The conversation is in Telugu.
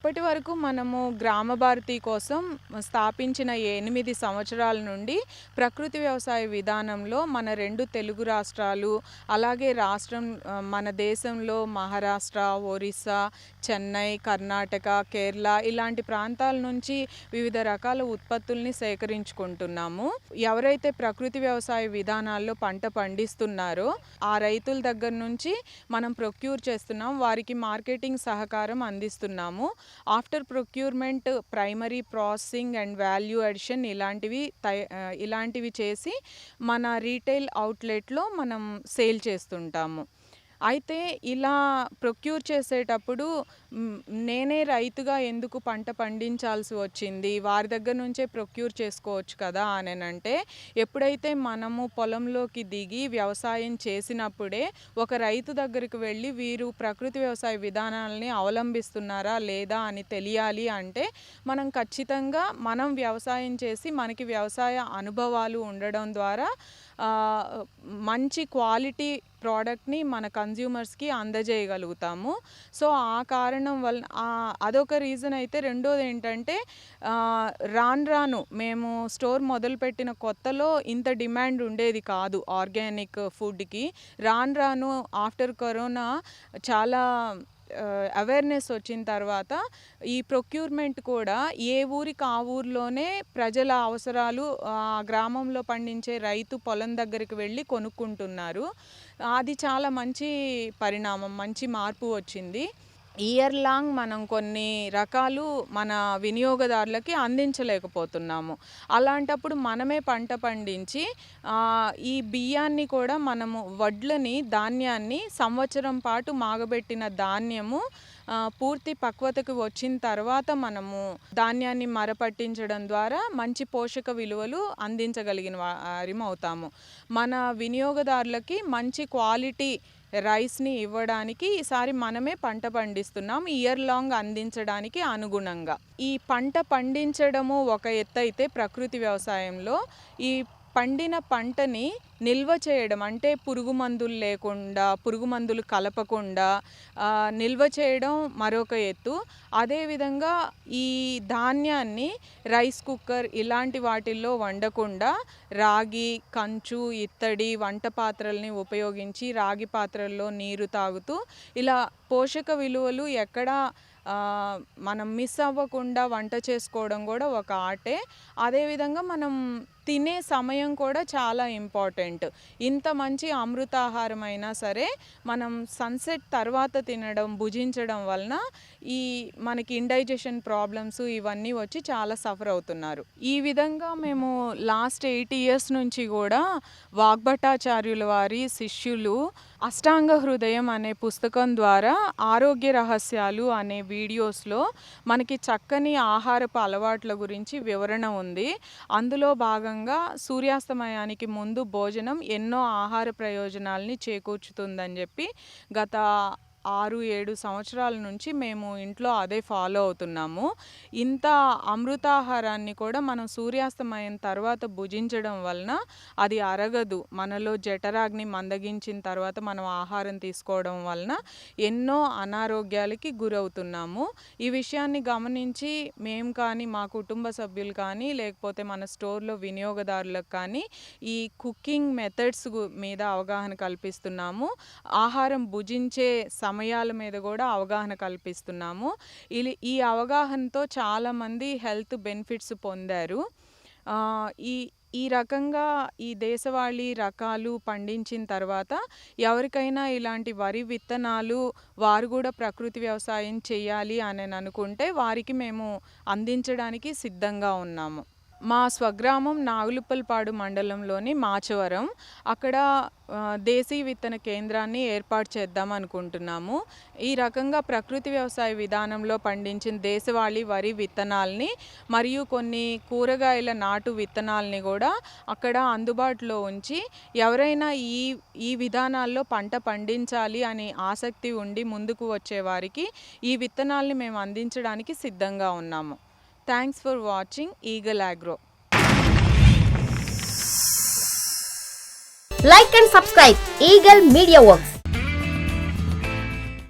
ఇప్పటి వరకు మనము గ్రామ భారతి కోసం స్థాపించిన 8 సంవత్సరాల నుండి ప్రకృతి వ్యవసాయ విధానంలో మన 2 తెలుగు రాష్ట్రాలు, అలాగే మన దేశంలో మహారాష్ట్ర, ఒరిస్సా, చెన్నై, కర్ణాటక, కేరళ ఇలాంటి ప్రాంతాల నుంచి వివిధ రకాల ఉత్పత్తుల్ని సేకరించుకుంటున్నాము. ఎవరైతే ప్రకృతి వ్యవసాయ విధానాల్లో పంట పండిస్తున్నారో ఆ రైతుల దగ్గర నుంచి మనం ప్రొక్యూర్ చేస్తున్నాం, వారికి మార్కెటింగ్ సహకారం అందిస్తున్నాము. After procurement primary processing and value addition ఇలాంటివి చేసి మన రీటైల్ అవుట్లెట్లో మనం సేల్ చేస్తుంటాము. అయితే ఇలా ప్రొక్యూర్ చేసేటప్పుడు నేనే రైతుగా ఎందుకు పంట పండించాల్సి వచ్చింది, వారి దగ్గర నుంచే ప్రొక్యూర్ చేసుకోవచ్చు కదా అంటే, ఎప్పుడైతే మనము పొలంలోకి దిగి వ్యవసాయం చేసినప్పుడే ఒక రైతు దగ్గరికి వెళ్ళి వీరు ప్రకృతి వ్యవసాయ విధానాలని అవలంబిస్తున్నారా లేదా అని తెలియాలి అంటే మనం ఖచ్చితంగా మనం వ్యవసాయం చేసి మనకి వ్యవసాయ అనుభవాలు ఉండడం ద్వారా మంచి క్వాలిటీ ప్రోడక్ట్ని మన కన్జ్యూమర్స్కి అందజేయగలుగుతాము. సో ఆ కారణం వల్ల అదొక రీజన్ అయితే, రెండోది ఏంటంటే రాను మేము స్టోర్ మొదలుపెట్టిన కొత్తలో ఇంత డిమాండ్ ఉండేది కాదు ఆర్గానిక్ ఫుడ్కి. రాను ఆఫ్టర్ కరోనా చాలా అవేర్నెస్ వచ్చిన తర్వాత ఈ ప్రొక్యూర్మెంట్ కూడా ఏ ఊరికి ఆ ఊరిలోనే ప్రజల అవసరాలు గ్రామంలో పండించే రైతు పొలం దగ్గరికి వెళ్ళి కొనుక్కుంటున్నారు. అది చాలా మంచి పరిణామం, మంచి మార్పు వచ్చింది. ఇయర్ లాంగ్ మనం కొన్ని రకాలు మన వినియోగదారులకి అందించలేకపోతున్నాము. అలాంటప్పుడు మనమే పంట పండించి ఈ బియ్యాన్ని కూడా మనము ధాన్యాన్ని సంవత్సరం పాటు మాగబెట్టిన ధాన్యము పూర్తి పక్వతకు వచ్చిన తర్వాత మనము ధాన్యాన్ని మరపట్టించడం ద్వారా మంచి పోషక విలువలు అందించగలిగిన వారిమవుతాము. మన వినియోగదారులకి మంచి క్వాలిటీ రైస్ని ఇవ్వడానికి ఈసారి మనమే పంట పండిస్తున్నాం, ఇయర్ లాంగ్ అందించడానికి అనుగుణంగా. ఈ పంట పండించడము ఒక ఎత్తు అయితే ప్రకృతి వ్యవసాయంలో ఈ పండిన పంటని నిల్వ చేయడం, అంటే పురుగు మందులు కలపకుండా నిల్వ చేయడం మరొక ఎత్తు. అదేవిధంగా ఈ ధాన్యాన్ని రైస్ కుక్కర్ ఇలాంటి వాటిల్లో వండకుండా రాగి, కంచు, ఇత్తడి వంట పాత్రల్ని ఉపయోగించి రాగి పాత్రల్లో నీరు తాగుతూ ఇలా పోషక విలువలు ఎక్కడా మనం మిస్ అవ్వకుండా వంట చేసుకోవడం కూడా ఒక ఆర్టే. అదేవిధంగా మనం తినే సమయం కూడా చాలా ఇంపార్టెంట్. ఇంత మంచి అమృతాహారం అయినా సరే మనం సన్సెట్ తర్వాత భుజించడం వలన మనకి ఇండైజెషన్ ప్రాబ్లమ్స్ ఇవన్నీ వచ్చి చాలా సఫర్ అవుతున్నారు. ఈ విధంగా మేము లాస్ట్ 8 years నుంచి కూడా వాగ్భటాచార్యుల వారి శిష్యులు అష్టాంగ హృదయం అనే పుస్తకం ద్వారా ఆరోగ్య రహస్యాలు అనే వీడియోస్లో మనకి చక్కని ఆహారపు అలవాట్ల గురించి వివరణ ఉంది. అందులో భాగంగా సూర్యాస్తమయానికి ముందు భోజనం ఎన్నో ఆహార ప్రయోజనాల్ని చేకూర్చుతుందని చెప్పి గత 6-7 సంవత్సరాల నుంచి మేము ఇంట్లో అదే ఫాలో అవుతున్నాము. ఇంత అమృతాహారాన్ని కూడా మనం సూర్యాస్తమయం తర్వాత భుజించడం వలన అది అరగదు. మనలో జఠరాగ్ని మందగించిన తర్వాత మనం ఆహారం తీసుకోవడం వలన ఎన్నో అనారోగ్యాలకి గురవుతున్నాము. ఈ విషయాన్ని గమనించి మేము కానీ, మా కుటుంబ సభ్యులు కానీ, లేకపోతే మన స్టోర్లో వినియోగదారులకు కానీ ఈ కుకింగ్ మెథడ్స్ మీద అవగాహన కల్పిస్తున్నాము. ఆహారం భుజించే సమయాల మీద కూడా అవగాహన కల్పిస్తున్నాము. ఈ అవగాహనతో చాలామంది హెల్త్ బెనిఫిట్స్ పొందారు. ఈ రకంగా ఈ దేశవాళీ రకాలు పండించిన తర్వాత ఎవరికైనా ఇలాంటి వరి విత్తనాలు వారు కూడా ప్రకృతి వ్యవసాయం చేయాలి అని అనుకుంటే వారికి మేము అందించడానికి సిద్ధంగా ఉన్నాము. మా స్వగ్రామం నాగులుప్పలపాడు మండలంలోని మాచవరం. అక్కడ దేశీ విత్తన కేంద్రాన్ని ఏర్పాటు చేద్దాం అనుకుంటున్నాము. ఈ రకంగా ప్రకృతి వ్యవసాయ విధానంలో పండించిన దేశవాళీ వరి విత్తనాల్ని మరియు కొన్ని కూరగాయల నాటు విత్తనాల్ని కూడా అక్కడ అందుబాటులో ఉంచి ఎవరైనా ఈ విధానాల్లో పంట పండించాలి అని ఆసక్తి ఉండి ముందుకు వచ్చే వారికి ఈ విత్తనాల్ని మేము అందించడానికి సిద్ధంగా ఉన్నాము. Thanks for watching Eagle Agro. Like and subscribe Eagle Media Works.